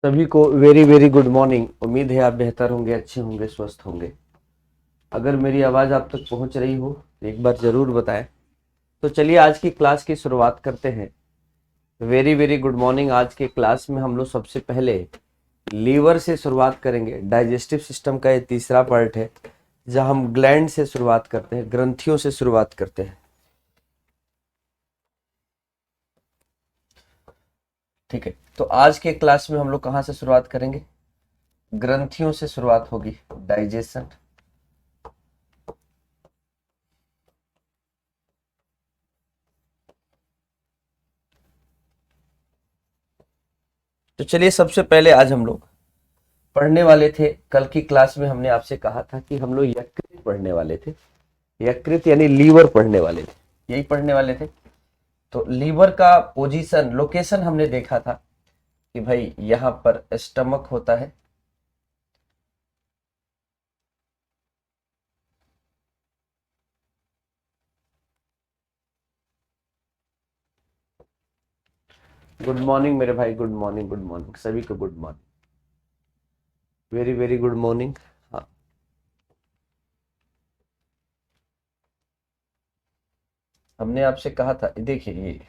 सभी को very very good morning. उम्मीद है आप बेहतर होंगे, अच्छे होंगे, स्वस्थ होंगे। अगर मेरी आवाज़ आप तक पहुंच रही हो तो एक बार ज़रूर बताएं। तो चलिए आज की क्लास की शुरुआत करते हैं। Very very good morning. आज के क्लास में हम लोग सबसे पहले लीवर से शुरुआत करेंगे। डाइजेस्टिव सिस्टम का ये तीसरा पार्ट है जहां हम ग्लैंड से शुरुआत करते हैं, ग्रंथियों से शुरुआत करते हैं। ठीक है, तो आज के क्लास में हम लोग कहाँ से शुरुआत करेंगे? ग्रंथियों से शुरुआत होगी। डाइजेशन। तो चलिए सबसे पहले आज हम लोग पढ़ने वाले थे। कल की क्लास में हमने आपसे कहा था कि हम लोग यकृत पढ़ने वाले थे। यकृत यानी लीवर पढ़ने वाले थे, यही पढ़ने वाले थे। तो लीवर का पोजीशन, लोकेशन हमने देखा था कि भाई यहाँ पर स्टमक होता है, गुड मॉर्निंग मेरे भाई, गुड मॉर्निंग, गुड मॉर्निंग सभी को, good morning, very very good morning. हाँ, हमने आपसे कहा था, देखिए ये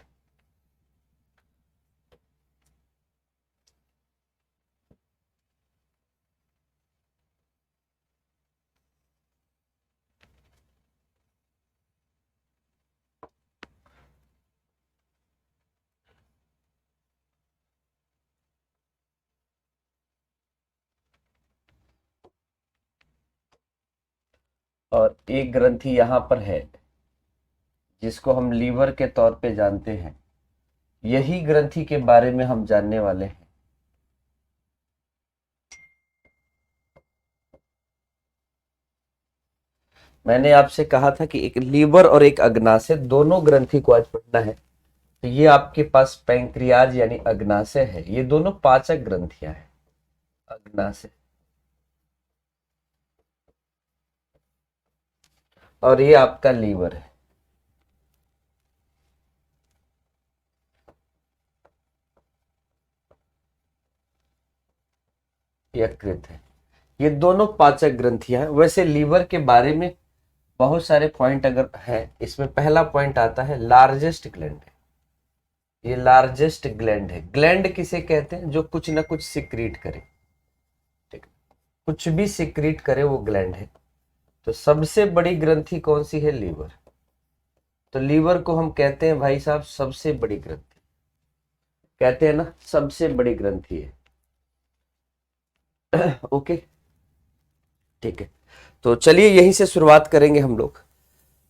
और एक ग्रंथि यहाँ पर है जिसको हम लीवर के तौर पे जानते हैं। यही ग्रंथि के बारे में हम जानने वाले हैं। मैंने आपसे कहा था कि एक लीवर और एक अग्नाशय, दोनों ग्रंथि को आज पढ़ना है। तो ये आपके पास पैंक्रियाज यानी अग्नाशय है। ये दोनों पाचक ग्रंथियां हैं। अग्नाशय और ये आपका लीवर है। यकृत है। ये दोनों पाचक ग्रंथियां हैं। वैसे लीवर के बारे में बहुत सारे पॉइंट अगर है, इसमें पहला पॉइंट आता है लार्जेस्ट ग्लैंड है। ये लार्जेस्ट ग्लैंड है। ग्लैंड किसे कहते हैं? जो कुछ ना कुछ सिक्रीट करे। ठीक, कुछ भी सिक्रीट करे वो ग्लैंड है। तो सबसे बड़ी ग्रंथि कौन सी है? लीवर। तो लीवर को हम कहते हैं भाई साहब सबसे बड़ी ग्रंथि, कहते हैं ना सबसे बड़ी ग्रंथि है। ओके, ठीक है। तो चलिए यहीं से शुरुआत करेंगे हम लोग।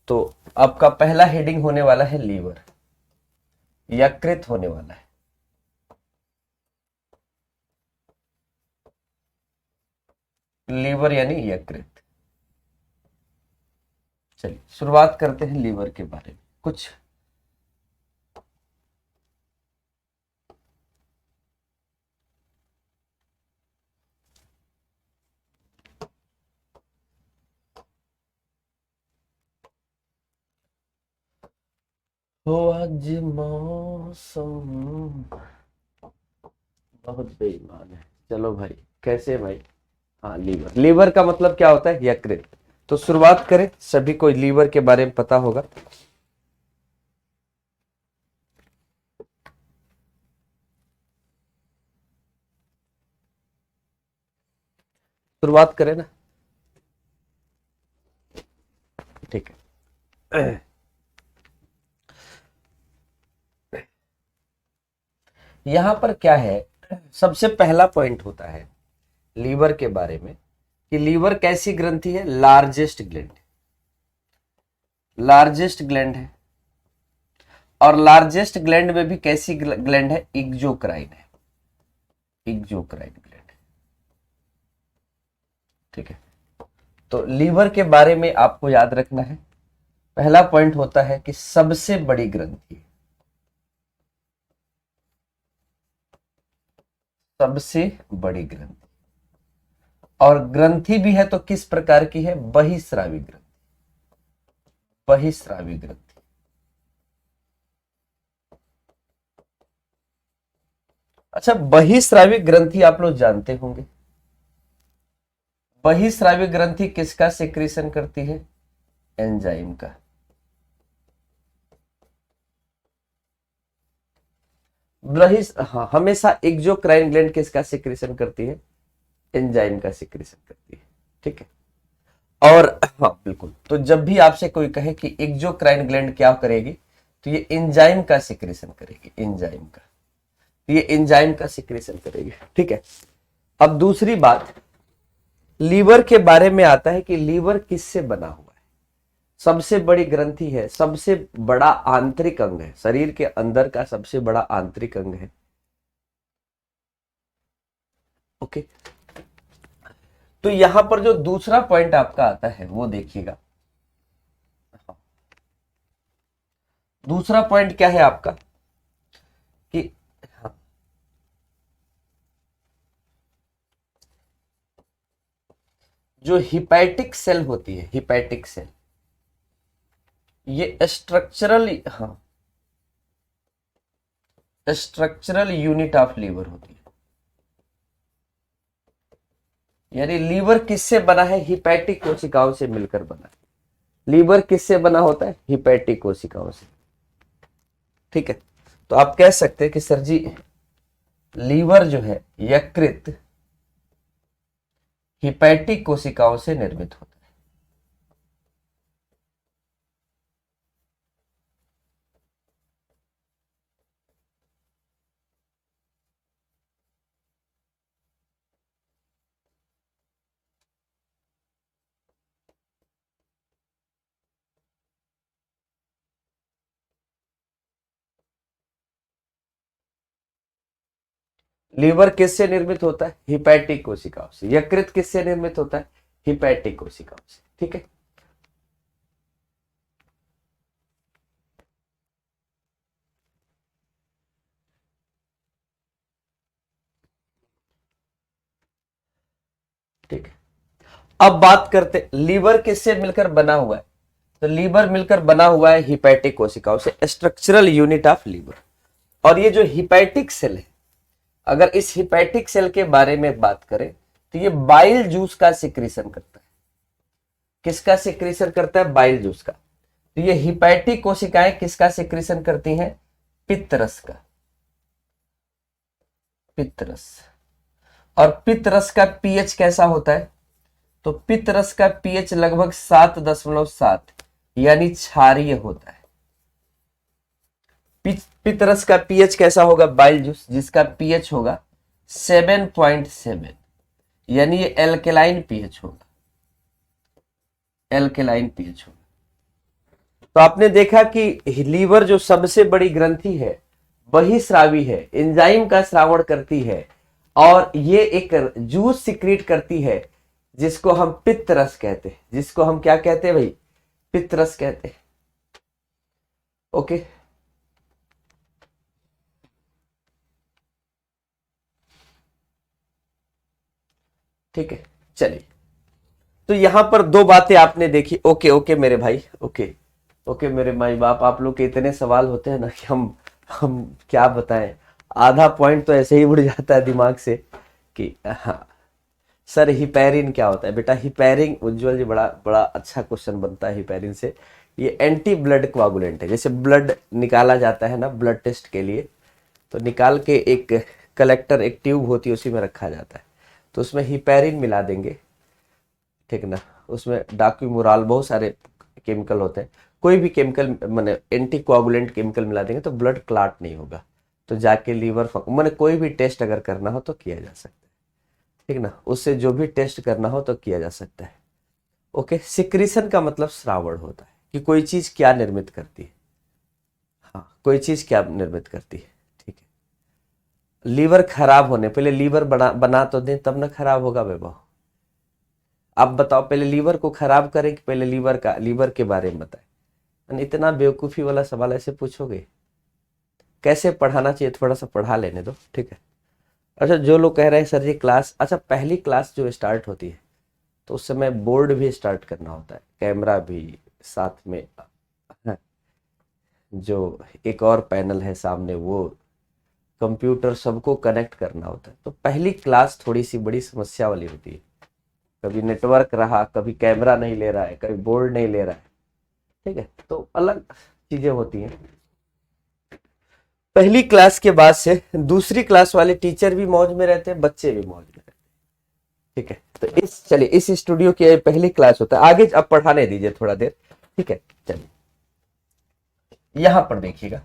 तो आपका पहला हेडिंग होने वाला है लीवर, यकृत होने वाला है। लीवर यानी यकृत। चलिए शुरुआत करते हैं लीवर के बारे में कुछ। हो आज मौसम बहुत बेईमान है। चलो भाई, कैसे भाई? हाँ, लीवर। लीवर का मतलब क्या होता है? यकृत। तो शुरुआत करें, सभी को लीवर के बारे में पता होगा। शुरुआत करें ना, ठीक है। यहां पर क्या है, सबसे पहला पॉइंट होता है लीवर के बारे में कि लीवर कैसी ग्रंथि है? Largest gland. लार्जेस्ट ग्लैंड है। और लार्जेस्ट ग्लैंड में भी कैसी ग्लैंड है? इक्जोक्राइन है। इक्जोक्राइन ग्लैंड। ठीक है। तो लीवर के बारे में आपको याद रखना है, पहला पॉइंट होता है कि सबसे बड़ी ग्रंथि। सबसे बड़ी ग्रंथि। और ग्रंथि भी है तो किस प्रकार की है? बहिस्रावी ग्रंथि। बहिस्रावी ग्रंथि। अच्छा, बहिस्रावी ग्रंथि आप लोग जानते होंगे। बहिस्रावी ग्रंथि किसका सिक्रीशन करती है? एंजाइम का। हाँ, हमेशा एक्सोक्राइन ग्लैंड किसका सिक्रीशन करती है? एंजाइम का सिक्रीशन करती है। ठीक है। और हाँ बिल्कुल, तो जब भी आपसे कोई कहे कि एक्सोक्राइन ग्लैंड क्या करेगी, तो ये एंजाइम का सिक्रीशन करेगी, एंजाइम का। ये एंजाइम का सिक्रीशन करेगी। ठीक है। अब दूसरी बात, लीवर के बारे में आता है कि लीवर किससे बना हुआ है? सबसे बड़ी ग्रंथि है, सबसे बड़ा आंतरिक अंग है, शरीर के अंदर का सबसे बड़ा आंतरिक अंग है। ओके। तो यहां पर जो दूसरा पॉइंट आपका आता है वो देखिएगा। दूसरा पॉइंट क्या है आपका कि हाँ, जो हिपैटिक सेल होती है, हिपैटिक सेल, ये स्ट्रक्चरल यूनिट ऑफ लीवर होती है। यानी लीवर किससे बना है? हिपैटिक कोशिकाओं से मिलकर बना है। लीवर किससे बना होता है? हिपैटिक कोशिकाओं से। ठीक है। तो आप कह सकते हैं कि सर जी, लीवर जो है यकृत हिपैटिक कोशिकाओं से निर्मित होता है। लीवर किससे निर्मित होता है? हिपैटिक कोशिकाओं से। यकृत किससे निर्मित होता है? हिपैटिक कोशिकाओं से। ठीक है। ठीक है। अब बात करते लीवर किससे मिलकर बना हुआ है? तो लीवर मिलकर बना हुआ है हिपैटिक कोशिकाओं से, स्ट्रक्चरल यूनिट ऑफ लीवर। और ये जो हिपैटिक सेल है, अगर इस हिपैटिक सेल के बारे में बात करें तो ये बाइल जूस का सिक्रीशन करता है। किसका सिक्रीशन करता है? बाइल जूस का। तो ये हिपैटिक कोशिकाएं किसका सिक्रीशन करती हैं? पित्तरस का। पित्तरस। और पित्तरस का पीएच कैसा होता है? तो पित्तरस का पीएच लगभग 7.7 यानी क्षारीय होता है। पित्तरस का पीएच कैसा होगा? बाइल जूस जिसका पीएच होगा 7.7 यानी ये एल्केलाइन पीएच होगा, एल्केलाइन पीएच होगा। तो आपने देखा कि लीवर जो सबसे बड़ी ग्रंथि है, वही स्रावी है, एंजाइम का श्रावण करती है, और ये एक जूस सिक्रीट करती है जिसको हम पित्तरस कहते हैं। जिसको हम क्या कहते हैं भाई? पित्तरस कहते हैं। ओके। ठीक है, चलिए। तो यहां पर दो बातें आपने देखी। ओके ओके मेरे भाई, ओके ओके मेरे माई बाप, आप लोग के इतने सवाल होते हैं ना कि हम क्या बताएं। आधा पॉइंट तो ऐसे ही उड़ जाता है दिमाग से कि हाँ सर हिपैरिन क्या होता है? बेटा हिपैरिन, उज्जवल जी, बड़ा बड़ा अच्छा क्वेश्चन बनता है हिपैरिन से। ये एंटी ब्लड कोआगुलेंट है। जैसे ब्लड निकाला जाता है ना ब्लड टेस्ट के लिए, तो निकाल के एक कलेक्टर, एक ट्यूब होती है, उसी में रखा जाता है। तो उसमें हिपैरिन मिला देंगे, ठीक ना। उसमें डाक्यूमुराल, बहुत सारे केमिकल होते हैं। कोई भी केमिकल माने एंटी कोआगुलेंट केमिकल मिला देंगे तो ब्लड क्लाट नहीं होगा। तो जाके लीवर माने कोई भी टेस्ट अगर करना हो तो किया जा सकता है, ठीक ना। उससे जो भी टेस्ट करना हो तो किया जा सकता है। ओके। सिक्रीशन का मतलब श्रावण होता है कि कोई चीज क्या निर्मित करती है। हाँ, कोई चीज क्या निर्मित करती है। ठीक है। लीवर खराब होने पहले लीवर बना तो दें तब ना खराब होगा वैभव। आप बताओ, पहले लीवर को खराब करें कि पहले लीवर के बारे में बताएं? इतना बेवकूफी वाला सवाल ऐसे पूछोगे? कैसे पढ़ाना चाहिए, थोड़ा सा पढ़ा लेने दो, ठीक है। अच्छा, जो लोग कह रहे हैं सर जी क्लास, अच्छा पहली क्लास जो स्टार्ट होती है तो उस समय बोर्ड भी स्टार्ट करना होता है, कैमरा भी साथ में है, जो एक और पैनल है सामने वो कंप्यूटर सबको कनेक्ट करना होता है। तो पहली क्लास थोड़ी सी बड़ी समस्या वाली होती है, कभी नेटवर्क रहा, कभी कैमरा नहीं ले रहा है, कभी बोर्ड नहीं ले रहा है, ठीक है, तो अलग चीजें होती हैं। पहली क्लास के बाद से दूसरी क्लास वाले टीचर भी मौज में रहते हैं, बच्चे भी मौज में रहते हैं, ठीक है। तो चलिए इस स्टूडियो की पहली क्लास होता है, आगे अब पढ़ाने दीजिए थोड़ा देर, ठीक है। चलिए यहां पर देखिएगा,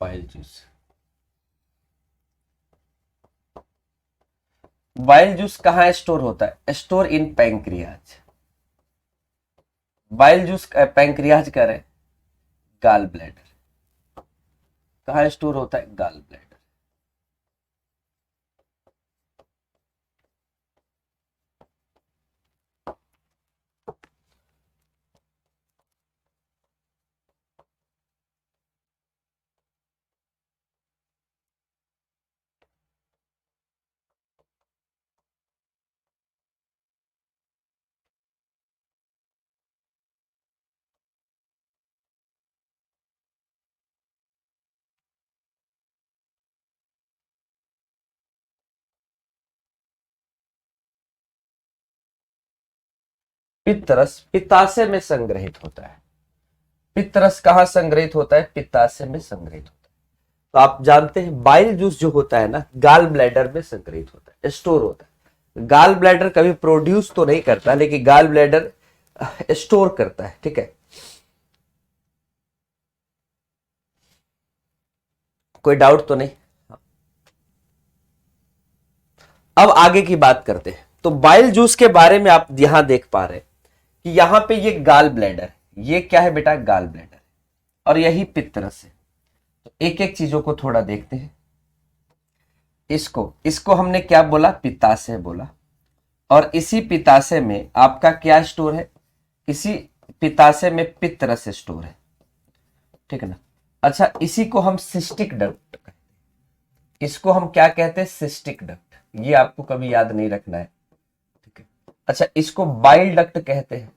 बाइल जूस। बाइल जूस कहाँ स्टोर होता है? Store in pancreas. Bile juice pancreas कर है, गाल ब्लैडर। कहाँ स्टोर होता है? Gall bladder. पित्तरस पित्ताशय में संग्रहित होता है। पित्तरस कहाँ संग्रहित होता है? पित्ताशय में संग्रहित होता है। तो आप जानते हैं बाइल जूस जो होता है ना, गाल ब्लैडर में संग्रहित होता है, स्टोर होता है। गाल ब्लैडर कभी प्रोड्यूस तो नहीं करता, लेकिन गाल ब्लैडर स्टोर करता है, ठीक है। कोई डाउट तो नहीं? अब आगे की बात करते हैं। तो बाइल जूस के बारे में आप यहां देख पा रहे हैं कि यहां पे ये गाल ब्लैडर, ये क्या है बेटा? गाल ब्लैडर, और यही पित्तरस है। तो एक एक चीजों को थोड़ा देखते हैं। इसको हमने क्या बोला? पित्ताशय बोला। और इसी पित्ताशय में आपका क्या स्टोर है? इसी पित्ताशय में पित्तरस स्टोर है, ठीक है ना। अच्छा, इसी को हम सिस्टिक डक्ट, इसको हम क्या कहते हैं? Cystic duct. ये आपको कभी याद नहीं रखना है, ठीक है। अच्छा, इसको बाइल डक्ट कहते हैं।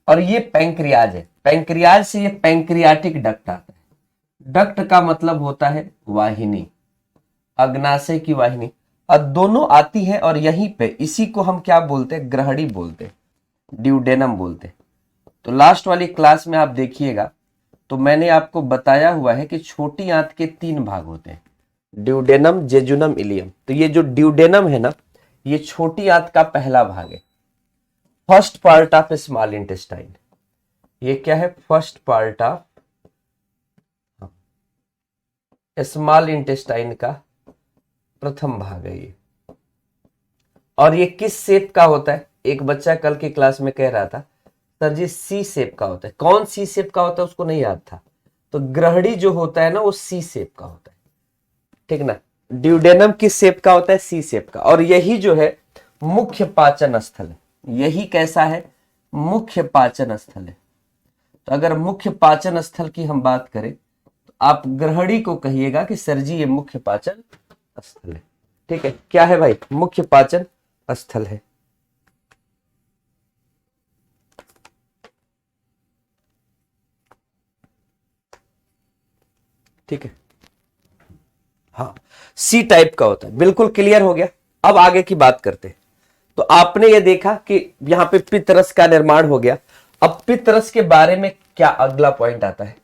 और ये पैंक्रियाज है, पैंक्रियाज से ये पैंक्रियाटिक डक्ट आता है। डक्ट का मतलब होता है वाहिनी, अग्नाशय की वाहिनी, और दोनों आती है और यहीं पे इसी को हम क्या बोलते हैं? ग्रहणी बोलते हैं, ड्यूडेनम बोलते हैं। तो लास्ट वाली क्लास में आप देखिएगा तो मैंने आपको बताया हुआ है कि छोटी आंत के 3 भाग होते हैं, ड्यूडेनम, जेजुनम, इलियम। तो ये जो ड्यूडेनम है ना, ये छोटी आंत का पहला भाग है, first part of small intestine. ये क्या है? First part of small intestine का प्रथम भाग है ये। और ये किस शेप का होता है? एक बच्चा कल की क्लास में कह रहा था सर जी सी शेप का होता है। कौन सी शेप का होता है उसको नहीं याद था। तो ग्रहणी जो होता है ना, वो सी शेप का होता है, ठीक ना। ड्यूडेनम किस शेप का होता है? सी शेप का। और यही जो है मुख्य पाचन स्थल है। यही कैसा है? मुख्य पाचन स्थल है। तो अगर मुख्य पाचन स्थल की हम बात करें तो आप ग्रहणी को कहिएगा कि सर जी ये मुख्य पाचन स्थल है, ठीक है। क्या है भाई? मुख्य पाचन स्थल है। ठीक है, हाँ, सी टाइप का होता है। बिल्कुल क्लियर हो गया। अब आगे की बात करते हैं। तो आपने ये देखा कि यहां पे पित्तरस का निर्माण हो गया। अब पित्तरस के बारे में क्या अगला पॉइंट आता है?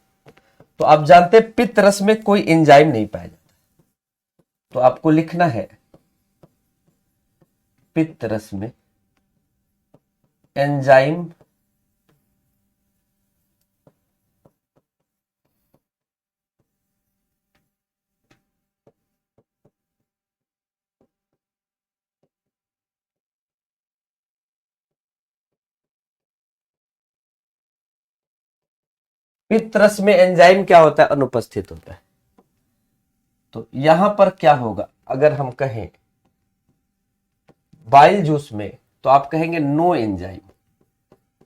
तो आप जानते हैं पित्तरस में कोई एंजाइम नहीं पाया जाता। तो आपको लिखना है पित्तरस में एंजाइम पित्तरस में एंजाइम क्या होता है? अनुपस्थित होता है। तो यहां पर क्या होगा? अगर हम कहें बाइल जूस में, तो आप कहेंगे नो एंजाइम।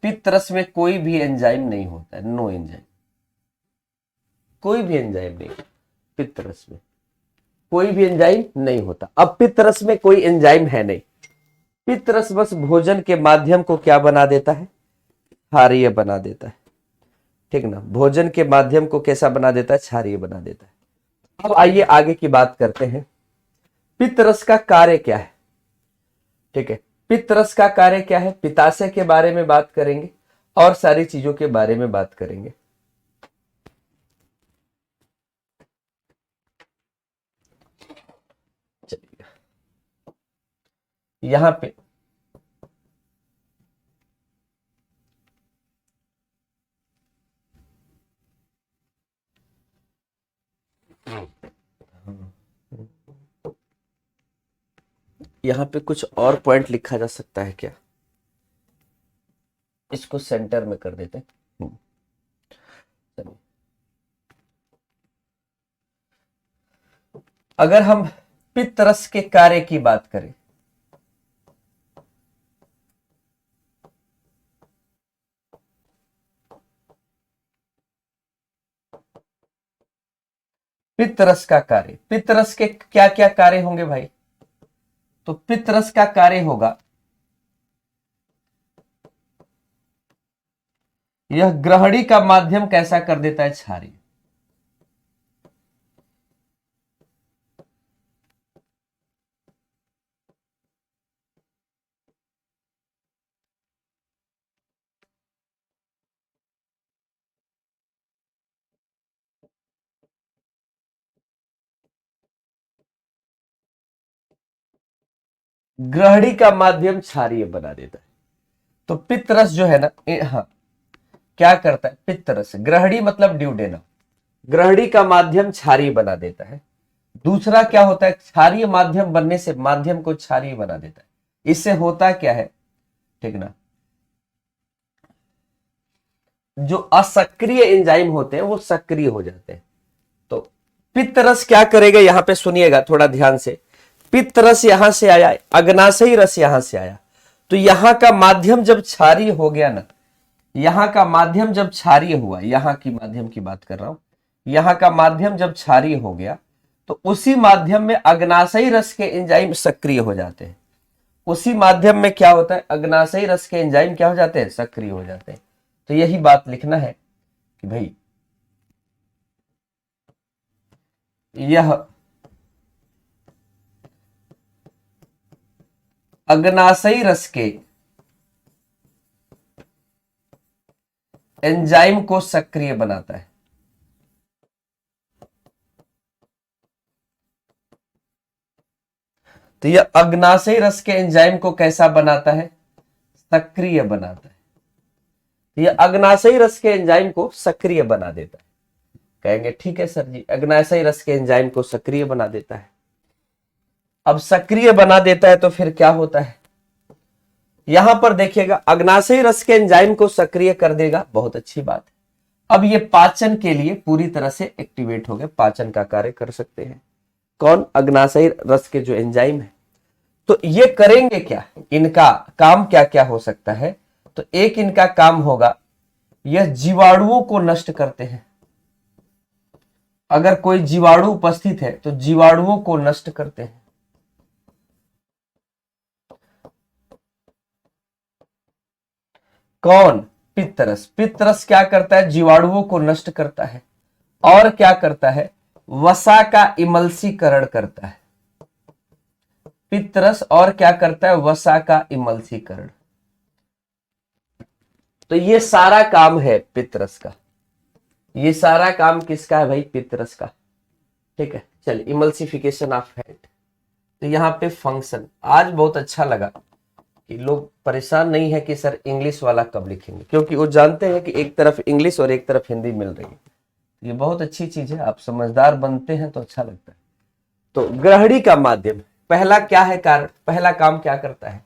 पित्तरस में कोई भी एंजाइम नहीं होता है, नो एंजाइम, कोई भी एंजाइम नहीं। पित्तरस में कोई भी एंजाइम नहीं होता। अब पित्तरस में कोई एंजाइम है नहीं, पित्त रस बस भोजन के माध्यम को क्या बना देता है, क्षारीय बना देता है, ठीक ना, भोजन के माध्यम को कैसा बना देता है, क्षारीय बना देता है। अब आइए आगे की बात करते हैं, पित्त रस का कार्य क्या है, ठीक है, पित्त रस का कार्य क्या है, पित्ताशय के बारे में बात करेंगे और सारी चीजों के बारे में बात करेंगे। चलिए यहां पे यहां पे कुछ और पॉइंट लिखा जा सकता है क्या, इसको सेंटर में कर देते हैं। चलिए, अगर हम पित्त रस के कार्य की बात करें, पित्त रस का कार्य, पित्त रस के क्या क्या कार्य होंगे भाई, तो पित्त रस का कार्य होगा, यह ग्रहणी का माध्यम कैसा कर देता है, क्षारीय। ग्रहणी का माध्यम क्षारीय बना देता है। तो पित्त रस जो है ना, हाँ, क्या करता है, पित्त रस ग्रहणी मतलब ड्यूडेनम, ग्रहणी का माध्यम क्षारीय बना देता है। दूसरा क्या होता है, क्षारीय माध्यम बनने से माध्यम को क्षारीय बना देता है। इससे होता क्या है, ठीक ना, जो असक्रिय एंजाइम होते हैं वो सक्रिय हो जाते हैं। तो पित्त रस क्या करेगा, यहां पे सुनिएगा थोड़ा ध्यान से, पित्त रस यहां से आया, अग्नाशयी रस यहां से आया, तो यहां का माध्यम जब क्षारीय हो गया ना, यहां का माध्यम जब क्षारीय हुआ, यहां की माध्यम की बात कर रहा हूं, यहां का माध्यम जब क्षारीय हो गया तो उसी माध्यम में अग्नाशयी रस के एंजाइम सक्रिय हो जाते हैं। उसी माध्यम में क्या होता है, अग्नाशयी रस के एंजाइम क्या हो जाते हैं, सक्रिय हो जाते हैं। तो यही बात लिखना है कि भाई यह अग्नाशयी रस के एंजाइम को सक्रिय बनाता है। तो यह अग्नाशयी रस के एंजाइम को कैसा बनाता है, सक्रिय बनाता है। तो यह अग्नाशयी रस के एंजाइम को सक्रिय बना देता है। कहेंगे ठीक है सर जी, अग्नाशयी रस के एंजाइम को सक्रिय बना देता है। अब सक्रिय बना देता है तो फिर क्या होता है, यहां पर देखिएगा अग्नाशयी रस के एंजाइम को सक्रिय कर देगा, बहुत अच्छी बात है। अब ये पाचन के लिए पूरी तरह से एक्टिवेट हो गए, पाचन का कार्य कर सकते हैं। कौन, अग्नाशयी रस के जो एंजाइम है। तो ये करेंगे क्या, इनका काम क्या क्या हो सकता है, तो एक इनका काम होगा, यह जीवाणुओं को नष्ट करते हैं। अगर कोई जीवाणु उपस्थित है तो जीवाणुओं को नष्ट करते हैं। कौन, पित्तरस, पित्तरस क्या करता है, जीवाणुओं को नष्ट करता है और क्या करता है, वसा का इमल्सीकरण करता है। पित्तरस और क्या करता है, वसा का इमल्सीकरण। तो ये सारा काम है पित्तरस का, ये सारा काम किसका है भाई, पित्तरस का, ठीक है। चलिए, इमल्सिफिकेशन ऑफ फैट। तो यहाँ पे फंक्शन, आज बहुत अच्छा लगा कि लोग परेशान नहीं है कि सर इंग्लिश वाला कब लिखेंगे, क्योंकि वो जानते हैं कि एक तरफ इंग्लिश और एक तरफ हिंदी मिल रही है। ये बहुत अच्छी चीज है, आप समझदार बनते हैं तो अच्छा लगता है। तो ग्रहणी का माध्यम, पहला क्या है कारण, पहला काम क्या करता है,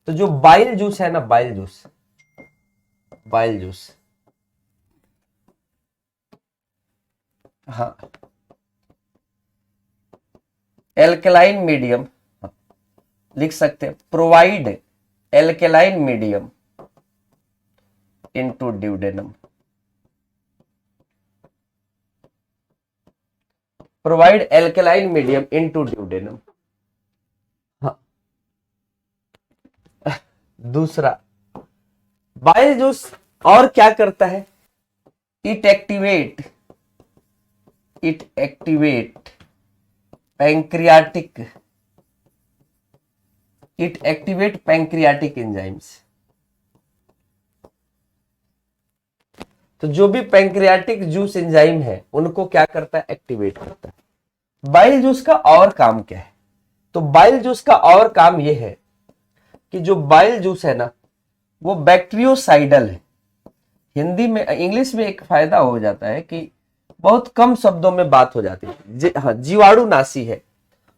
तो जो बाइल जूस है ना, बाइल जूस, बाइल जूस, हाँ, एल्कलाइन मीडियम लिख सकते हैं, provide alkaline medium into duodenum, provide alkaline medium into duodenum. हाँ, दूसरा, बाइल जूस और क्या करता है, it activate pancreatic pancreatic enzymes. तो जो भी पैंक्रियाटिक जूस एंजाइम है उनको क्या करता है, एक्टिवेट करता है। बाइल जूस का और काम क्या है, तो बाइल जूस का और काम यह है कि जो बाइल जूस है ना वो बैक्टीरियोसाइडल है। हिंदी में, इंग्लिश में एक फायदा हो जाता है कि बहुत कम शब्दों में बात हो जाती है। हाँ, जीवाणुनाशी है,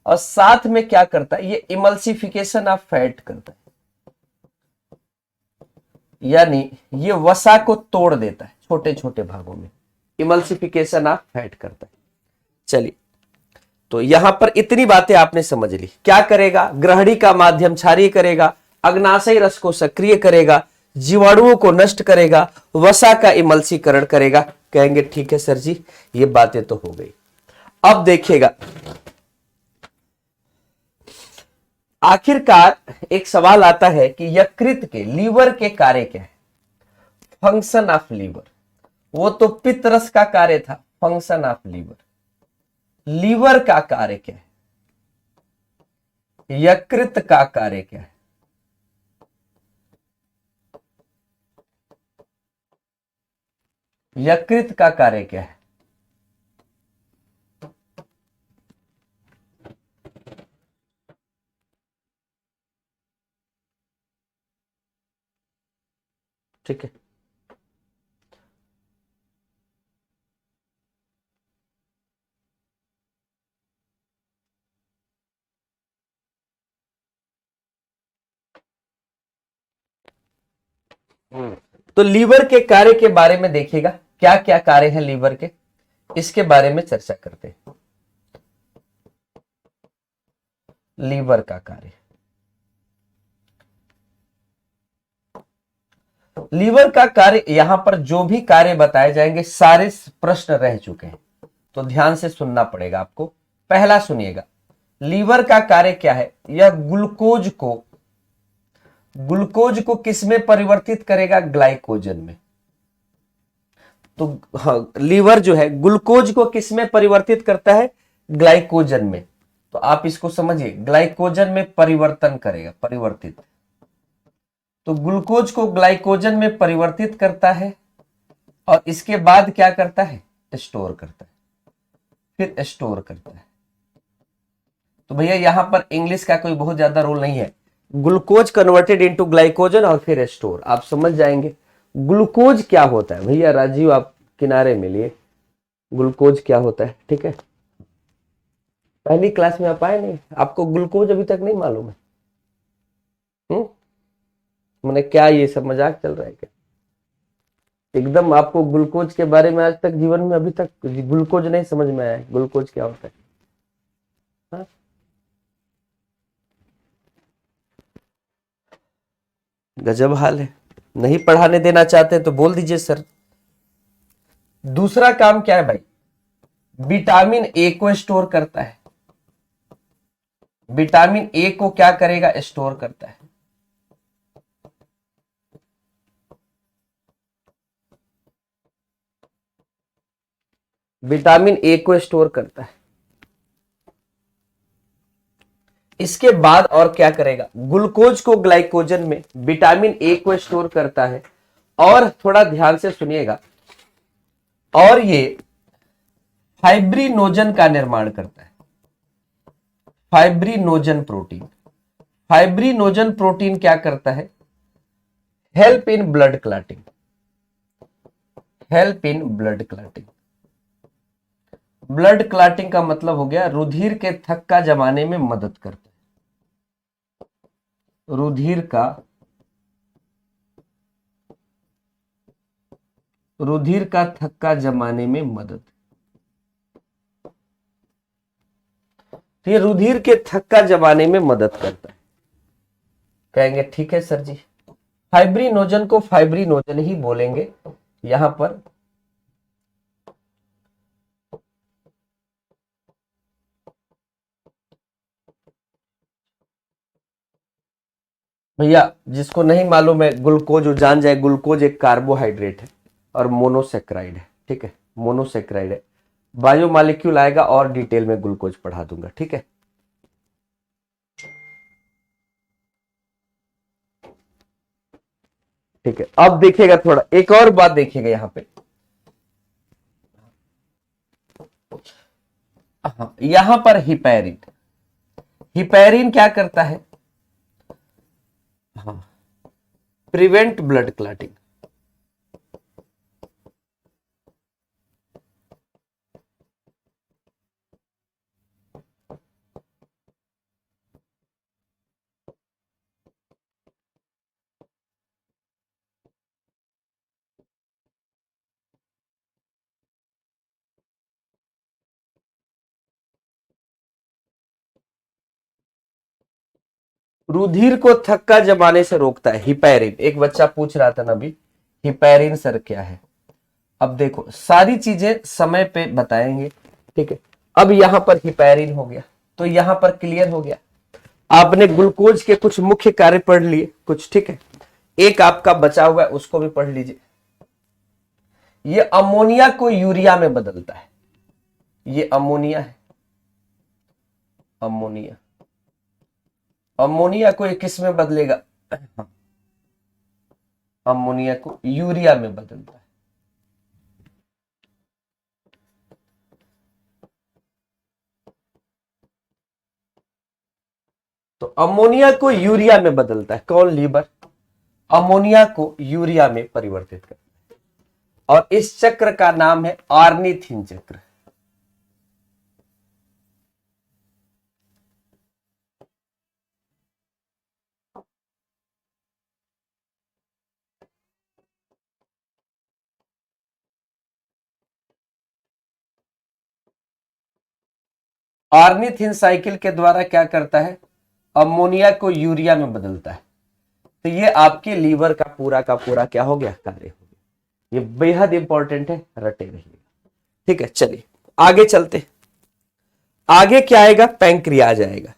और साथ में क्या करता है, ये इमल्सिफिकेशन ऑफ फैट करता है, यानी ये वसा को तोड़ देता है छोटे छोटे भागों में, इमल्सिफिकेशन ऑफ फैट करता है। चलिए, तो यहां पर इतनी बातें आपने समझ ली। क्या करेगा, ग्रहणी का माध्यम क्षारीय करेगा, अग्नाशय रस को सक्रिय करेगा, जीवाणुओं को नष्ट करेगा, वसा का इमल्सीकरण करेगा। कहेंगे ठीक है सर जी, ये बातें तो हो गई। अब देखिएगा, आखिरकार एक सवाल आता है कि यकृत के, लीवर के कार्य क्या है, फंक्शन ऑफ लीवर। वो तो पित्त रस का कार्य था, फंक्शन ऑफ लीवर। लीवर का कार्य क्या है, यकृत का कार्य क्या है। यकृत का कार्य क्या है, ठीक है। तो लीवर के कार्य के बारे में देखिएगा, क्या क्या कार्य है लीवर के, इसके बारे में चर्चा करते हैं। लीवर का कार्य, लीवर का कार्य, यहां पर जो भी कार्य बताए जाएंगे सारे प्रश्न रह चुके हैं, तो ध्यान से सुनना पड़ेगा आपको। पहला सुनिएगा, लीवर का कार्य क्या है, यह ग्लूकोज को किस में परिवर्तित करेगा, ग्लाइकोजन में। तो हाँ, लीवर जो है ग्लूकोज को किस में परिवर्तित करता है, ग्लाइकोजन में। तो आप इसको समझिए, ग्लाइकोजन में परिवर्तन करेगा, परिवर्तित। तो ग्लूकोज को ग्लाइकोजन में परिवर्तित करता है, और इसके बाद क्या करता है, स्टोर करता है, फिर स्टोर करता है। तो भैया यहां पर इंग्लिश का कोई बहुत ज्यादा रोल नहीं है, ग्लूकोज कन्वर्टेड इनटू ग्लाइकोजन और फिर स्टोर, आप समझ जाएंगे। ग्लूकोज क्या होता है, भैया राजीव आप किनारे मिलिए, ग्लूकोज क्या होता है, ठीक है। पहली क्लास में आप आए नहीं, आपको ग्लूकोज अभी तक नहीं मालूम है। मैंने क्या ये सब मजाक चल रहा है क्या, एकदम आपको ग्लूकोज के बारे में आज तक जीवन में अभी तक ग्लूकोज नहीं समझ में आया है, ग्लूकोज क्या होता है। हाँ? गजब हाल है, नहीं पढ़ाने देना चाहते तो बोल दीजिए सर। दूसरा काम क्या है भाई, विटामिन ए को स्टोर करता है। विटामिन ए को क्या करेगा, स्टोर करता है। विटामिन ए को स्टोर करता है। इसके बाद और क्या करेगा, ग्लूकोज को ग्लाइकोजन में, विटामिन ए को स्टोर करता है, और थोड़ा ध्यान से सुनिएगा, और ये फाइब्रिनोजन का निर्माण करता है। फाइब्रिनोजन प्रोटीन, फाइब्रिनोजन प्रोटीन क्या करता है, help in blood clotting, help in blood clotting. Blood clotting का मतलब हो गया रुधिर के थक्का जमाने में मदद करता है, रुधिर का थक्का जमाने में मदद। तो ये रुधिर के थक्का जमाने में मदद करता है। कहेंगे ठीक है सर जी, फाइब्रिनोजन को फाइब्रिनोजन ही बोलेंगे यहां पर। भैया जिसको नहीं मालूम है, ग्लूकोज वो जान जाए, ग्लूकोज एक कार्बोहाइड्रेट है और मोनोसेक्राइड है। ठीक है, मोनोसेक्राइड है। बायोमॉलिक्यूल आएगा और डिटेल में ग्लूकोज पढ़ा दूंगा। ठीक है, ठीक है। अब देखिएगा, थोड़ा एक और बात देखिएगा यहाँ पे। हाँ, यहां पर हिपैरिन, हिपैरिन क्या करता है? हाँ, प्रिवेंट ब्लड क्लॉटिंग। रुधिर को थक्का जमाने से रोकता है हिपैरिन। एक बच्चा पूछ रहा था ना अभी, हिपैरिन सर क्या है? अब देखो, सारी चीजें समय पे बताएंगे। ठीक है, अब यहां पर हिपैरिन हो गया, तो यहां पर क्लियर हो गया। आपने ग्लूकोज के कुछ मुख्य कार्य पढ़ लिए कुछ। ठीक है, एक आपका बचा हुआ है, उसको भी पढ़ लीजिए। ये अमोनिया को यूरिया में बदलता है। ये अमोनिया है, अमोनिया। अमोनिया को ये किस में बदलेगा? अमोनिया को यूरिया में बदलता है। तो अमोनिया को यूरिया में बदलता है कौन? लीवर। अमोनिया को यूरिया में परिवर्तित करता है और इस चक्र का नाम है आर्निथिन चक्र। आर्निथिन साइकिल के द्वारा क्या करता है? अमोनिया को यूरिया में बदलता है। तो ये आपके लीवर का पूरा क्या हो गया? कार्य हो गया। ये बेहद इंपॉर्टेंट है, रटे रहिए। ठीक है, चलिए आगे चलते। आगे क्या आएगा? पैंक्रियाज आएगा।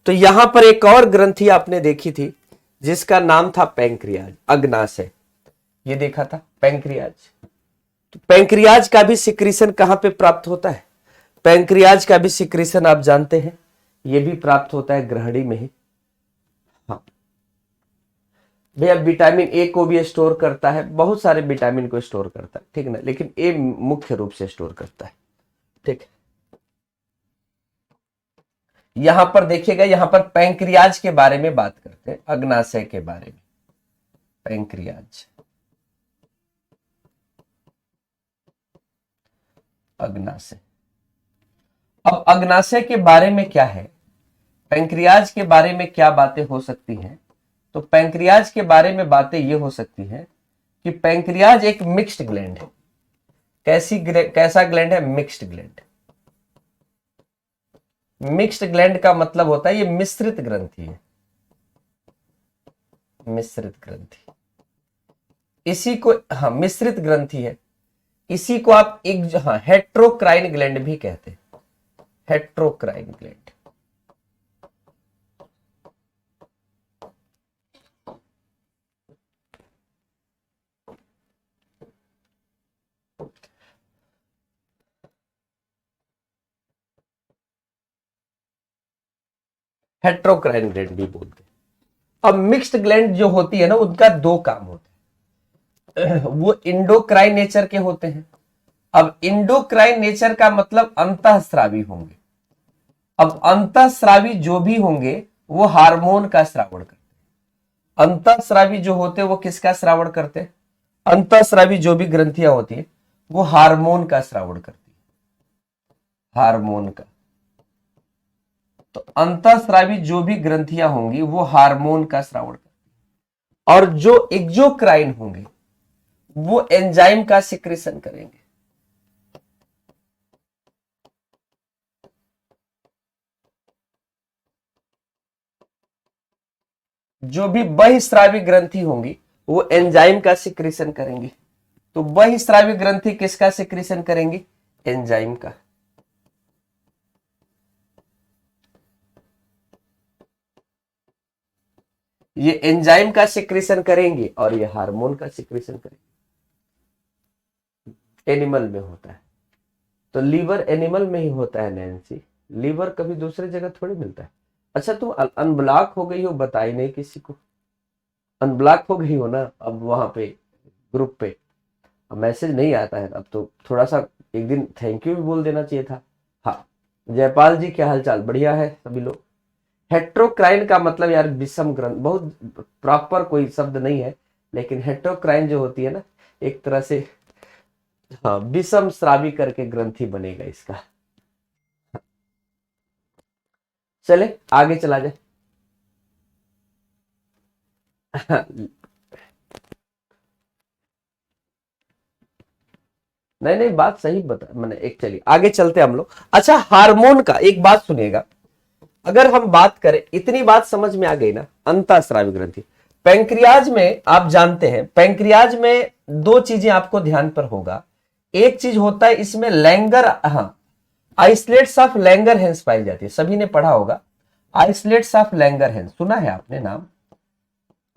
तो यहां पर एक और ग्रंथि आपने देखी थी जिसका नाम था पैंक्रियाज, अग्नाशय। ये देखा था पैंक्रियाज। तो पैंक्रियाज का भी सिक्रीशन कहां पे प्राप्त होता है? पैंक्रियाज का भी सिक्रीशन आप जानते हैं, ये भी प्राप्त होता है ग्रहणी में ही। हाँ भैया, विटामिन ए को भी स्टोर करता है, बहुत सारे विटामिन को स्टोर करता है। ठीक है ना, लेकिन ए मुख्य रूप से स्टोर करता है। ठीक है, यहां पर देखिएगा, यहां पर पैंक्रियाज के बारे में बात करते हैं, अग्नाशय के बारे में। पैंक्रियाज, अग्नाशय। अब अग्नाशय के बारे में क्या है, पैंक्रियाज के बारे में क्या बातें हो सकती हैं? तो पैंक्रियाज के बारे में बातें ये हो सकती हैं कि पैंक्रियाज एक मिक्स्ड ग्लैंड है। कैसा ग्लैंड है? Mixed gland. मिक्स्ड ग्लैंड का मतलब होता है ये मिश्रित ग्रंथि है, मिश्रित ग्रंथि। इसी को, हाँ, मिश्रित ग्रंथि है। इसी को आप एक, हाँ, हेट्रोक्राइन ग्लैंड भी कहते हैं, हेट्रोक्राइन ग्लैंड। हेट्रोक्राइन ग्लैंड भी बोलते हैं। अब मिक्स्ड ग्लैंड जो होती है ना, उनका दो काम होते हैं। वो इंडोक्राइन नेचर के होते हैं। अब इंडोक्राइन नेचर का मतलब अंतःस्रावी होंगे। अब अंतःस्रावी जो भी होंगे वो हार्मोन का श्रावण करते हैं। अंतःस्रावी जो होते हैं वो किसका श्रावण करते हैं? अंतःस्रावी जो भी ग्रंथियां होती है वो हार्मोन का श्रावण करती है, हार्मोन का। तो अंतःस्रावी जो भी ग्रंथियां होंगी वो हार्मोन का श्रावण करती है। और जो एक्सोक्राइन होंगे वो एंजाइम का सिक्रेशन करेंगे। जो भी बहिस्रावी ग्रंथि होंगी वो एंजाइम का सिक्रेशन करेंगी। तो बहिस्रावी ग्रंथि किसका सिक्रेशन करेंगी? एंजाइम का। ये एंजाइम का सिक्रेशन करेंगे और ये हार्मोन का सिक्रेशन करेंगे। एनिमल में होता है, तो लीवर एनिमल में ही होता है नैन्सी, लीवर कभी दूसरे जगह थोड़ी मिलता है। अच्छा तुम अनब्लॉक हो गई हो, बताई नहीं किसी को, अनब्लॉक हो गई हो ना अब वहां पे ग्रुप पे, अब मैसेज नहीं आता है, अब तो थोड़ा सा एक दिन थैंक यू भी बोल देना चाहिए था। हाँ जयपाल जी क्या हालचाल, बढ़िया है सभी लोग। हेट्रोक्राइन का मतलब यार विषम ग्रंथ, बहुत प्रॉपर कोई शब्द नहीं है, लेकिन हेट्रोक्राइन जो होती है ना, एक तरह से हाँ विषम स्रावी करके ग्रंथि बनेगा इसका। चले आगे चला जाए। नहीं नहीं बात सही बता मैंने, एक चलिए आगे चलते हम लोग। अच्छा हार्मोन का एक बात सुनिएगा, अगर हम बात करें, इतनी बात समझ में आ गई ना, अंतःस्रावी ग्रंथि। पैंक्रियाज में आप जानते हैं, पैंक्रियाज में दो चीजें आपको ध्यान पर होगा। एक चीज होता है इसमें लैंगर, हाँ आइसलेट्स ऑफ लैंगरहैंस पाई जाती है, सभी ने पढ़ा होगा आइसलेट्स ऑफ लैंगरहैंस, सुना है आपने नाम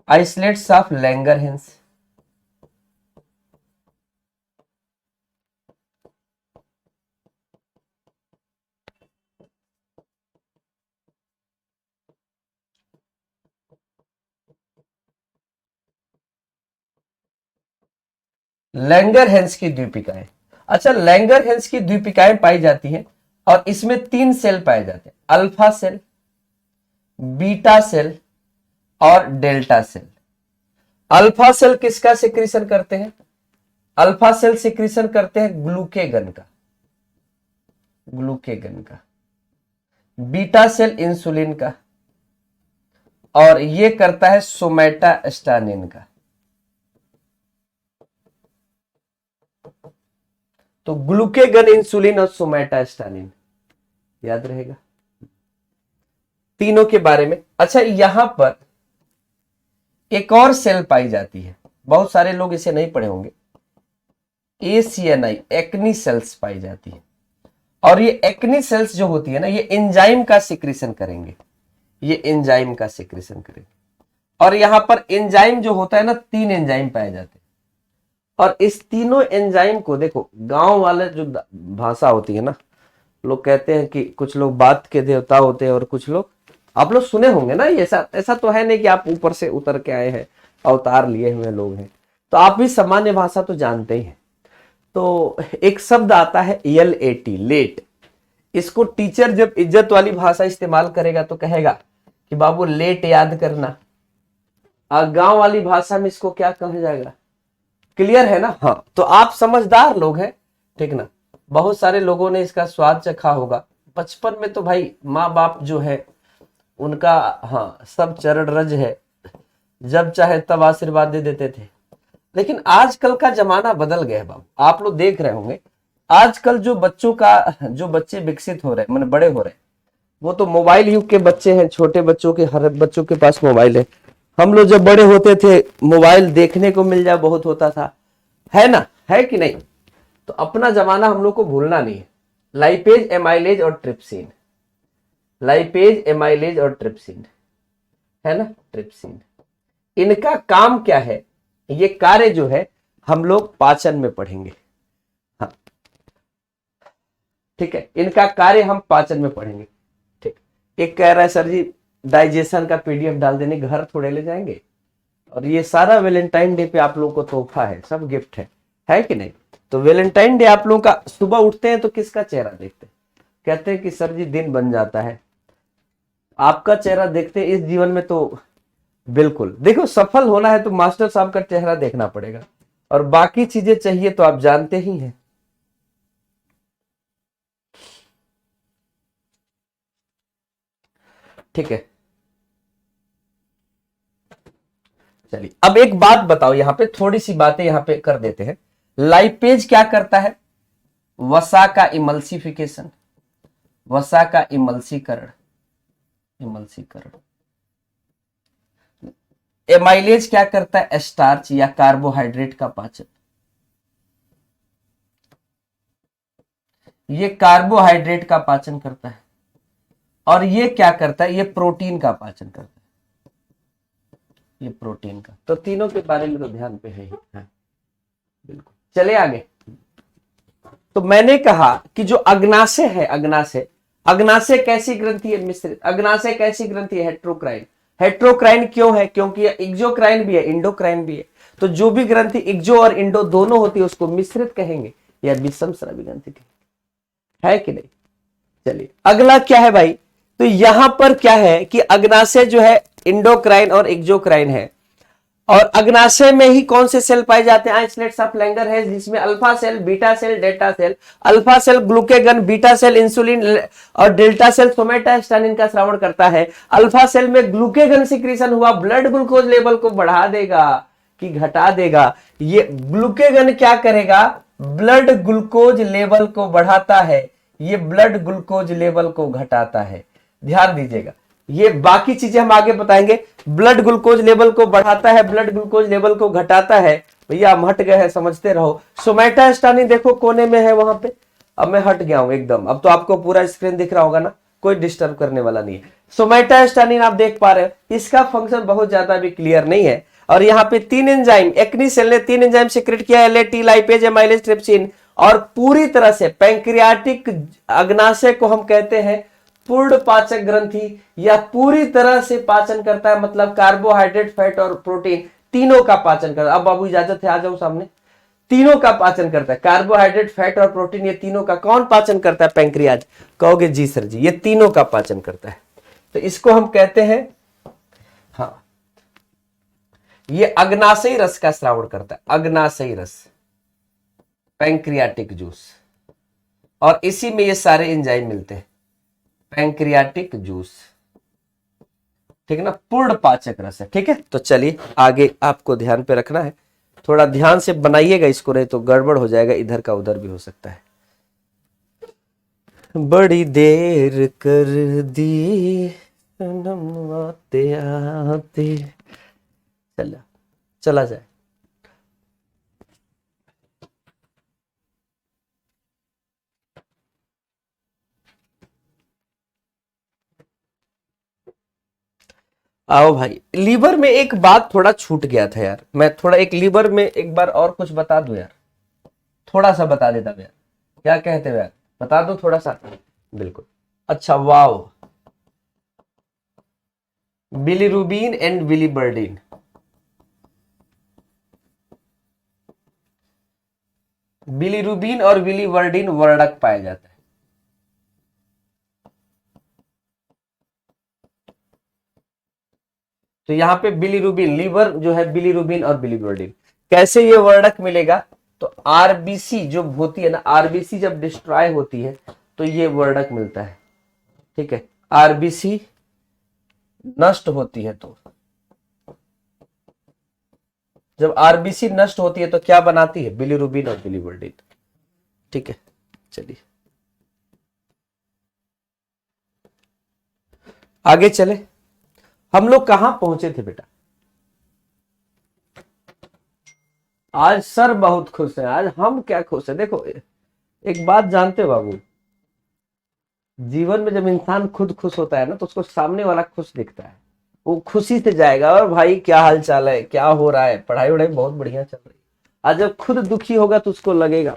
आइसलेट्स ऑफ लैंगरहैंस। लैंगरहैंस की द्वीपिकाएं, अच्छा लैंगरहैंस की द्वीपिकाएं पाई जाती हैं और इसमें तीन सेल पाए जाते हैं, अल्फा सेल, बीटा सेल और डेल्टा सेल। अल्फा सेल किसका सिक्रीशन करते हैं, अल्फा सेल सिक्रीशन करते हैं ग्लूकेगन का, ग्लूकेगन का। बीटा सेल इंसुलिन का, और ये करता है सोमेटास्टानिन का। तो ग्लूकेगन, इंसुलिन और सोमेटास्टानिन याद रहेगा तीनों के बारे में। अच्छा यहां पर एक और सेल पाई जाती है, बहुत सारे लोग इसे नहीं पढ़े होंगे, ACNI एक्नी सेल्स पाई जाती है। और ये एक्नी सेल्स जो होती है ना, ये एंजाइम का सिक्रीशन करेंगे, ये एंजाइम का सिक्रीशन करेंगे। और यहां पर एंजाइम जो होता है ना, तीन एंजाइम पाए जाते हैं, और इस तीनों एंजाइम को देखो, गांव वाले जो भाषा होती है ना, लोग कहते हैं कि कुछ लोग बात के देवता होते हैं और कुछ लोग, आप लोग सुने होंगे ना, ऐसा ऐसा तो है नहीं कि आप ऊपर से उतर के आए हैं, अवतार लिए हुए लोग हैं, तो आप भी सामान्य भाषा तो जानते ही हैं। तो एक शब्द आता है LAT, लेट। इसको टीचर जब इज्जत वाली भाषा इस्तेमाल करेगा तो कहेगा कि बाबू लेट याद करना, और गांव वाली भाषा में इसको क्या कहा जाएगा, क्लियर है ना। हाँ तो आप समझदार लोग हैं, ठीक ना, बहुत सारे लोगों ने इसका स्वाद चखा होगा बचपन में, तो भाई माँ बाप जो है उनका, हाँ सब चरण रज है, जब चाहे तब आशीर्वाद दे देते थे। लेकिन आजकल का जमाना बदल गया है बाबू, आप लोग देख रहे होंगे आजकल जो बच्चों का, जो बच्चे विकसित हो रहे हैं, मैंने बड़े हो रहे हैं, वो तो मोबाइल युग के बच्चे हैं, छोटे बच्चों के, हर बच्चों के पास मोबाइल है। हम लोग जब बड़े होते थे मोबाइल देखने को मिल जाए बहुत होता था, है ना, है कि नहीं। तो अपना जमाना हम लोग को भूलना नहीं है। लाइपेज, एमाइलेज और ट्रिप्सिन, लाइपेज, एमाइलेज और ट्रिप्सिन, है ना, ट्रिप्सिन, इनका काम क्या है, ये कार्य जो है हम लोग पाचन में पढ़ेंगे। हाँ ठीक है, इनका कार्य हम पाचन में पढ़ेंगे। ठीक, एक कह रहा है सर जी डाइजेशन का PDF डाल देने, घर थोड़े ले जाएंगे, और ये सारा वैलेंटाइन डे पे आप लोगों को तोहफा है, सब गिफ्ट है कि नहीं। तो वैलेंटाइन डे आप लोगों का, सुबह उठते हैं तो किसका चेहरा देखते हैं, कहते हैं कि सर जी दिन बन जाता है, आपका चेहरा देखते हैं इस जीवन में। तो बिल्कुल देखो, सफल होना है तो मास्टर साहब का चेहरा देखना पड़ेगा, और बाकी चीजें चाहिए तो आप जानते ही हैं। ठीक है, चलिए अब एक बात बताओ, यहां पे थोड़ी सी बातें यहां पे कर देते हैं। लाइपेज क्या करता है, वसा का इमल्सिफिकेशन, वसा का इमल्सीकरण, इमल्सीकरण। एमाइलेज क्या करता है, स्टार्च या कार्बोहाइड्रेट का पाचन, ये कार्बोहाइड्रेट का पाचन करता है। और ये क्या करता है, ये प्रोटीन का पाचन करता है। ये प्रोटीन का। तो तीनों के बारे में तो ध्यान पे है ही। हाँ बिल्कुल, चले आगे। तो मैंने कहा कि जो अग्नाशय है, अग्नाशय, अग्नाशय कैसी ग्रंथि है? मिश्रित। अग्नाशय कैसी ग्रंथि है? हेट्रोक्राइन। हेट्रोक्राइन क्यों है? क्योंकि ये एक्सोक्राइन भी है, इंडोक्राइन भी है। तो जो भी ग्रंथि एक्सो और इंडो दोनों होती है उसको मिश्रित कहेंगे या विषम स्रावी ग्रंथि कहेंगे, है कि नहीं? चलिए अगला क्या है भाई, तो यहां पर क्या है कि अग्नाशय जो है इंडोक्राइन और एक्सोक्राइन है, और अग्नाशय में ही कौन से सेल पाए जाते हैं? आइसोलेट्स ऑफ लैंगर है, जिसमें alpha cell, beta cell, delta cell. Alpha cell glucagon, beta cell insulin और डेल्टा सेल सोमेटास्टानिन का श्रावण करता है। अल्फा सेल में ग्लूकेगन सिक्रीशन हुआ, ब्लड ग्लूकोज लेवल को बढ़ा देगा कि घटा देगा? ये ग्लूकेगन क्या करेगा? ब्लड ग्लूकोज लेवल को बढ़ाता है, ये ब्लड ग्लूकोज लेवल को घटाता है। ध्यान दीजिएगा, ये बाकी चीजें हम आगे बताएंगे। ब्लड ग्लूकोज लेवल को बढ़ाता है, ब्लड ग्लूकोज लेवल को घटाता है। भैया हम हट गए हैं, समझते रहो। सोमेटास्टानिन देखो कोने में है वहां पे, अब मैं हट गया हूं एकदम, अब तो आपको पूरा स्क्रीन दिख रहा होगा ना, कोई डिस्टर्ब करने वाला नहीं है। सोमेटास्टानिन आप देख पा रहे हो, इसका फंक्शन बहुत ज्यादा भी क्लियर नहीं है। और यहाँ पे 3 एंजाइम, एक्नी सेल ने 3 एंजाइम सिक्रेट किया, एलएटी, लाइपेज, एमाइलेज, ट्रिप्सिन, और पूरी तरह से पैंक्रियाटिक अग्नाशय को हम कहते हैं पूर्ण पाचक ग्रंथि, या पूरी तरह से पाचन करता है, मतलब कार्बोहाइड्रेट, फैट और प्रोटीन तीनों का पाचन करता है। अब बाबू इजाजत है, आ जाओ सामने। तीनों का पाचन करता है, कार्बोहाइड्रेट, फैट और प्रोटीन, ये तीनों का कौन पाचन करता है? पैंक्रियाज। कहोगे जी सर जी, ये तीनों का पाचन करता है। तो इसको हम कहते हैं, हाँ, ये अग्नाशयी रस का श्रावण करता है, अग्नाशयी रस, पैंक्रियाटिक जूस। और इसी में ये सारे एंजाइम मिलते हैं, पैंक्रियाटिक जूस, ठीक है ना, पूर्ण पाचक रस है। ठीक है, तो चलिए आगे आपको ध्यान पे रखना है, थोड़ा ध्यान से बनाइएगा इसको, नहीं तो गड़बड़ हो जाएगा, इधर का उधर भी हो सकता है। बड़ी देर कर दी सनम आते आते, चला जाए। आओ भाई, लीवर में एक बात थोड़ा छूट गया था यार, मैं थोड़ा एक लीवर में एक बार और कुछ बता दूं यार, थोड़ा सा बता देता यार, क्या कहते हो यार, बता दो थोड़ा सा। बिल्कुल, अच्छा, वाओ, बिलीरुबिन एंड बिलीबर्डिन। बिलीरुबिन और बिलीवर्डिन वर्णक पाया जाता है। तो यहाँ पे बिलीरुबिन, लीवर जो है, बिलीरुबिन और बिलीवर्डिन, कैसे ये वर्णक मिलेगा? तो आरबीसी जो होती है ना, आरबीसी जब डिस्ट्रॉय होती है तो ये वर्णक मिलता है। ठीक है, आरबीसी नष्ट होती है, तो जब आरबीसी नष्ट होती है तो क्या बनाती है? बिलीरुबिन और बिलीवर्डिन। ठीक है, चलिए आगे चले। हम लोग कहां पहुंचे थे बेटा? आज सर बहुत खुश है, आज हम क्या खुश है। देखो एक बात जानते हो बाबू, जीवन में जब इंसान खुद खुश होता है ना, तो उसको सामने वाला खुश दिखता है, वो खुशी से जाएगा, और भाई क्या हाल चाल है, क्या हो रहा है, पढ़ाई वढ़ाई बहुत बढ़िया चल रही है। आज जब खुद दुखी होगा तो उसको लगेगा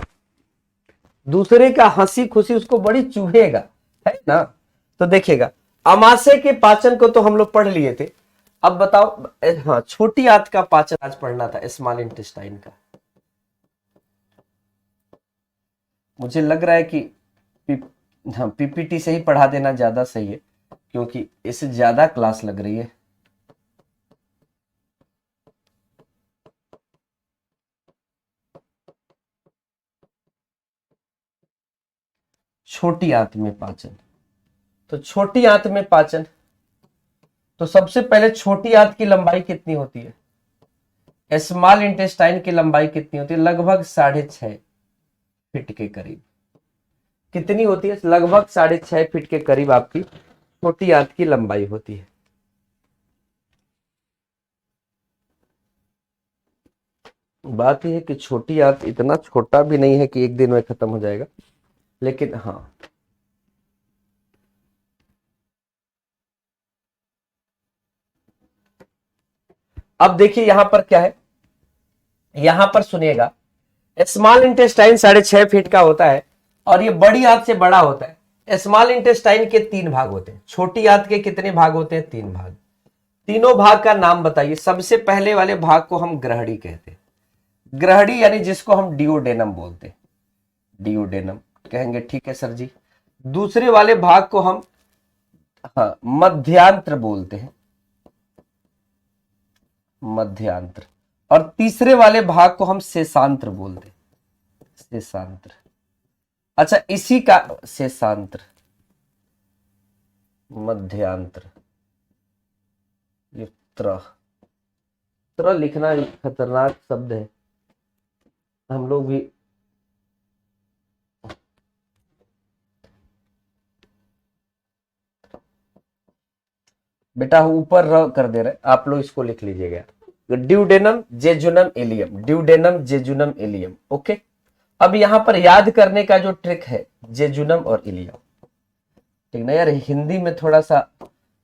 दूसरे का हंसी खुशी उसको बड़ी चुभेगा, है ना? तो देखिएगा, अमाशय के पाचन को तो हम लोग पढ़ लिए थे। अब बताओ, हाँ, छोटी आंत का पाचन आज पढ़ना था, स्मॉल इंटेस्टाइन का। मुझे लग रहा है कि हाँ, पीपीटी से ही पढ़ा देना ज्यादा सही है, क्योंकि इससे ज्यादा क्लास लग रही है। छोटी आंत में पाचन, तो छोटी आंत में पाचन, तो सबसे पहले छोटी आंत की लंबाई कितनी होती है? स्मॉल इंटेस्टाइन की लंबाई कितनी होती है? लगभग 6.5 फीट के करीब। कितनी होती है? लगभग 6.5 फीट के करीब आपकी छोटी आंत की लंबाई होती है। बात यह है कि छोटी आंत इतना छोटा भी नहीं है कि एक दिन में खत्म हो जाएगा, लेकिन हाँ, अब देखिए यहां पर क्या है, यहां पर सुनिएगा, स्मॉल इंटेस्टाइन 6.5 फीट का होता है और ये बड़ी आंत से बड़ा होता है। स्मॉल इंटेस्टाइन के 3 भाग होते हैं, छोटी आंत के कितने भाग होते हैं? 3 भाग। तीनों भाग का नाम बताइए। सबसे पहले वाले भाग को हम ग्रहणी कहते हैं, ग्रहणी यानी जिसको हम डिओडेनम बोलते हैं, डिओडेनम कहेंगे, ठीक है सर जी। दूसरे वाले भाग को हम मध्यांत्र बोलते हैं, मध्यांत्र। और तीसरे वाले भाग को हम शेषांत्र बोलते हैं, शेषांत्र। अच्छा, इसी का शेषांत्र, मध्यांत्र, ये त्र लिखना खतरनाक शब्द है, हम लोग भी बेटा ऊपर र कर दे रहे, आप लोग इसको लिख लीजिएगा, duodenum jejunum ilium, duodenum jejunum ilium. Okay, अब यहां पर याद करने का जो ट्रिक है, जेजुनम और इलियम, ठीक ना यार, हिंदी में थोड़ा सा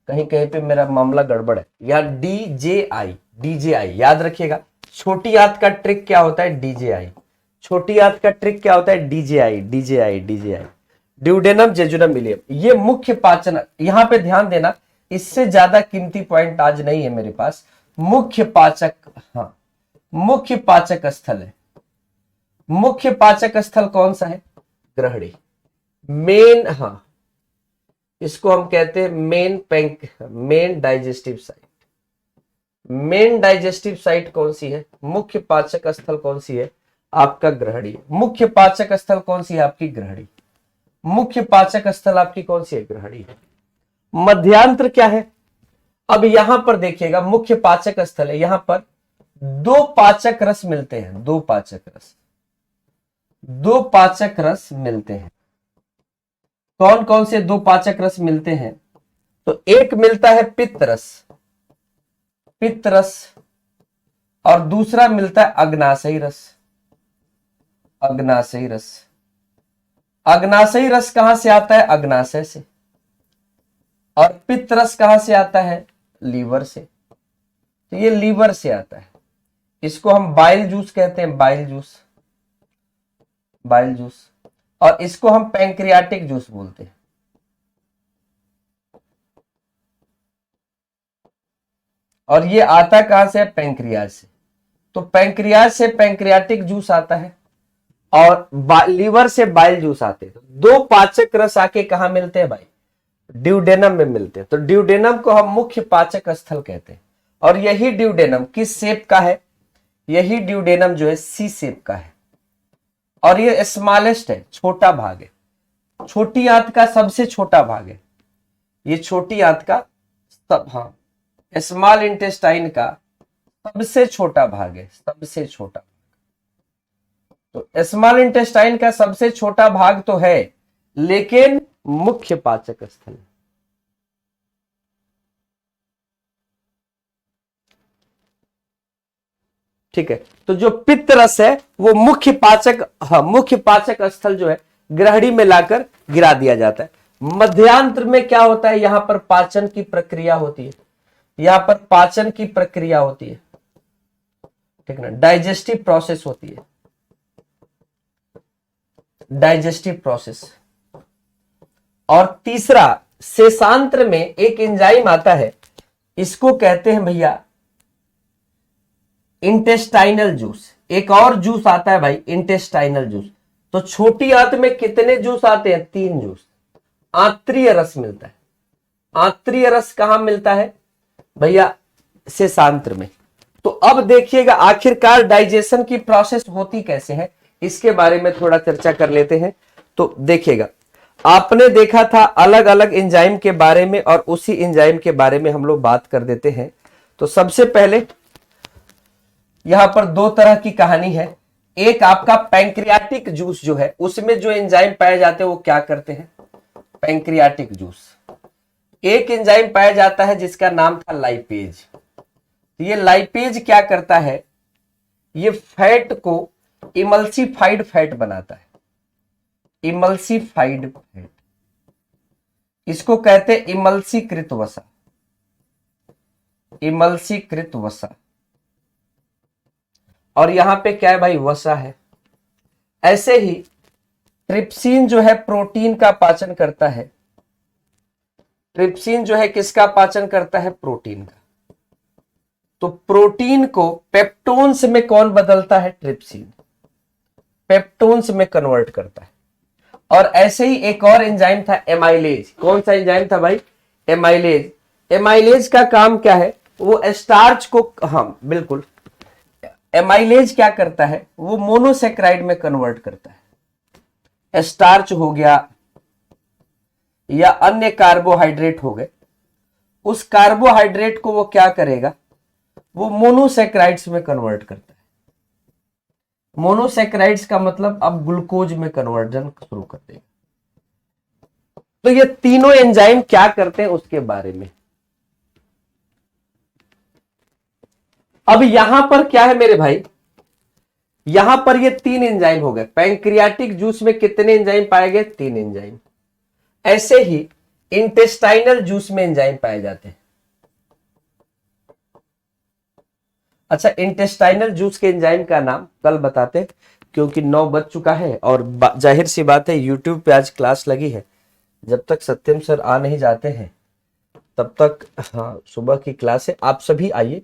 कहीं कहीं पे मेरा मामला गड़बड़ है। यहाँ डीजेआई, डीजेआई याद रखिएगा। छोटी आंत का ट्रिक क्या होता है? डीजेआई। छोटी आंत का ट्रिक क्या होता है? DJI, DJI, DJI, duodenum jejunum ilium. ये मुख्य पाचन, यहां पे ध्यान देना, इससे ज्यादा कीमती पॉइंट आज नहीं है मेरे पास। मुख्य पाचक, हाँ, मुख्य पाचक स्थल है। मुख्य पाचक स्थल कौन सा है? ग्रहणी, मेन, हाँ, इसको हम कहते हैं main digestive site. Main digestive site कौन सी है? मुख्य पाचक स्थल कौन सी है? आपका ग्रहणी। मुख्य पाचक स्थल कौन सी है? आपकी ग्रहणी। मुख्य पाचक स्थल आपकी कौन सी है? ग्रहणी। मध्यांत्र क्या है? अब यहां पर देखिएगा, मुख्य पाचक स्थल है, यहां पर 2 पाचक रस मिलते हैं, 2 पाचक रस, 2 पाचक रस मिलते हैं। कौन कौन से 2 पाचक रस मिलते हैं? तो एक मिलता है पित्त रस, पित्त रस, और दूसरा मिलता है अग्नाशयी रस, अग्नाशयी रस। अग्नाशयी रस कहां से आता है? अग्नाशय से। और पित्त रस कहां से आता है? लीवर से। तो ये लीवर से आता है, इसको हम बाइल जूस कहते हैं, बाइल जूस, बाइल जूस। और इसको हम पैंक्रियाटिक जूस बोलते हैं। और ये आता कहां से? पैंक्रियाज से। तो पैंक्रियाज से पैंक्रियाटिक जूस आता है और लीवर से बाइल जूस आते हैं। 2 पाचक रस आके कहां मिलते हैं भाई? ड्यूडेनम में मिलते हैं। तो ड्यूडेनम को हम मुख्य पाचक स्थल कहते हैं। और यही ड्यूडेनम किस शेप का है? यही ड्यूडेनम जो है सी शेप का है और ये स्मॉलेस्ट है, छोटा भाग है, छोटी आंत का सबसे छोटा भाग है ये, छोटी आंत का सब, हाँ, स्मॉल इंटेस्टाइन का सबसे छोटा भाग है, सबसे छोटा। तो स्मॉल इंटेस्टाइन का सबसे छोटा भाग तो है, लेकिन मुख्य पाचक स्थल। ठीक है, तो जो पित्त रस है वो मुख्य पाचक, हाँ, मुख्य पाचक स्थल जो है ग्रहणी में लाकर गिरा दिया जाता है। मध्यांत्र में क्या होता है? यहां पर पाचन की प्रक्रिया होती है, यहां पर पाचन की प्रक्रिया होती है, ठीक ना, डाइजेस्टिव प्रोसेस होती है, डाइजेस्टिव प्रोसेस। और तीसरा, शेषांत्र में एक एंजाइम आता है, इसको कहते हैं भैया इंटेस्टाइनल जूस। एक और जूस आता है भाई, इंटेस्टाइनल जूस। तो छोटी आंत में कितने जूस आते हैं? 3 जूस। आंत्रीय रस मिलता है। आंत्रीय रस कहां मिलता है भैया? शेषांत्र में। तो अब देखिएगा आखिरकार डाइजेशन की प्रोसेस होती कैसे है, इसके बारे में थोड़ा चर्चा कर लेते हैं। तो देखिएगा, आपने देखा था अलग अलग एंजाइम के बारे में और उसी एंजाइम के बारे में हम लोग बात कर देते हैं। तो सबसे पहले यहां पर 2 तरह की कहानी है। एक आपका पैंक्रियाटिक जूस जो है, उसमें जो एंजाइम पाए जाते हैं वो क्या करते हैं? Pancreatic juice. एक एंजाइम पाया जाता है जिसका नाम था लाइपेज। ये लाइपेज क्या करता है? ये फैट को इमल्सिफाइड फैट बनाता है, इमल्सिफाइड फैट, इसको कहते हैं इमल्सीकृत वसा, इमल्सीकृत वसा। और यहां पे क्या है भाई, वसा है। ऐसे ही ट्रिप्सिन जो है प्रोटीन का पाचन करता है। ट्रिप्सिन जो है किसका पाचन करता है, प्रोटीन का। तो प्रोटीन को पेप्टोन्स में कौन बदलता है, ट्रिप्सिन पेप्टोन्स में कन्वर्ट करता है। और ऐसे ही एक और एंजाइम था एमाइलेज। कौन सा एंजाइम था भाई, एमाइलेज। एमाइलेज का काम क्या है, वो स्टार्च को, हाँ बिल्कुल, एमाइलेज क्या करता है, वो मोनोसेक्राइड में कन्वर्ट करता है। स्टार्च हो गया या अन्य कार्बोहाइड्रेट हो गए, उस कार्बोहाइड्रेट को वो क्या करेगा, वो मोनोसेक्राइड्स में कन्वर्ट करता है। मोनोसेक्राइड्स का मतलब अब ग्लूकोज में कन्वर्जन शुरू कर देगा। तो ये तीनों एंजाइम क्या करते हैं उसके बारे में। अब यहां पर क्या है मेरे भाई, यहां पर ये 3 एंजाइम हो गए। पैंक्रियाटिक जूस में कितने एंजाइम पाए गए, 3 एंजाइम। ऐसे ही इंटेस्टाइनल जूस में एंजाइम पाए जाते हैं। अच्छा, इंटेस्टाइनल जूस के एंजाइम का नाम कल बताते हैं, क्योंकि 9 बज चुका है और जाहिर सी बात है यूट्यूब पे आज क्लास लगी है। जब तक सत्यम सर आ नहीं जाते हैं तब तक, हाँ सुबह की क्लास है, आप सभी आइए,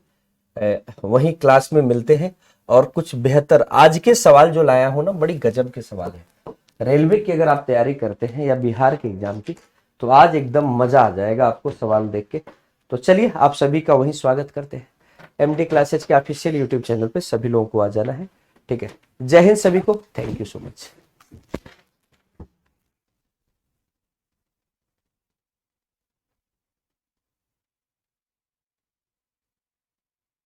वहीं क्लास में मिलते हैं। और कुछ बेहतर आज के सवाल जो लाया हूं ना, बड़ी गजब के सवाल है। रेलवे की अगर आप तैयारी करते हैं या बिहार के एग्जाम की, तो आज एकदम मजा आ जाएगा आपको सवाल देख के। तो चलिए आप सभी का वहीं स्वागत करते हैं। एमडी क्लासेज के ऑफिशियल यूट्यूब चैनल पे सभी लोगों को आ जाना है, ठीक है। जय हिंद सभी को, थैंक यू सो मच।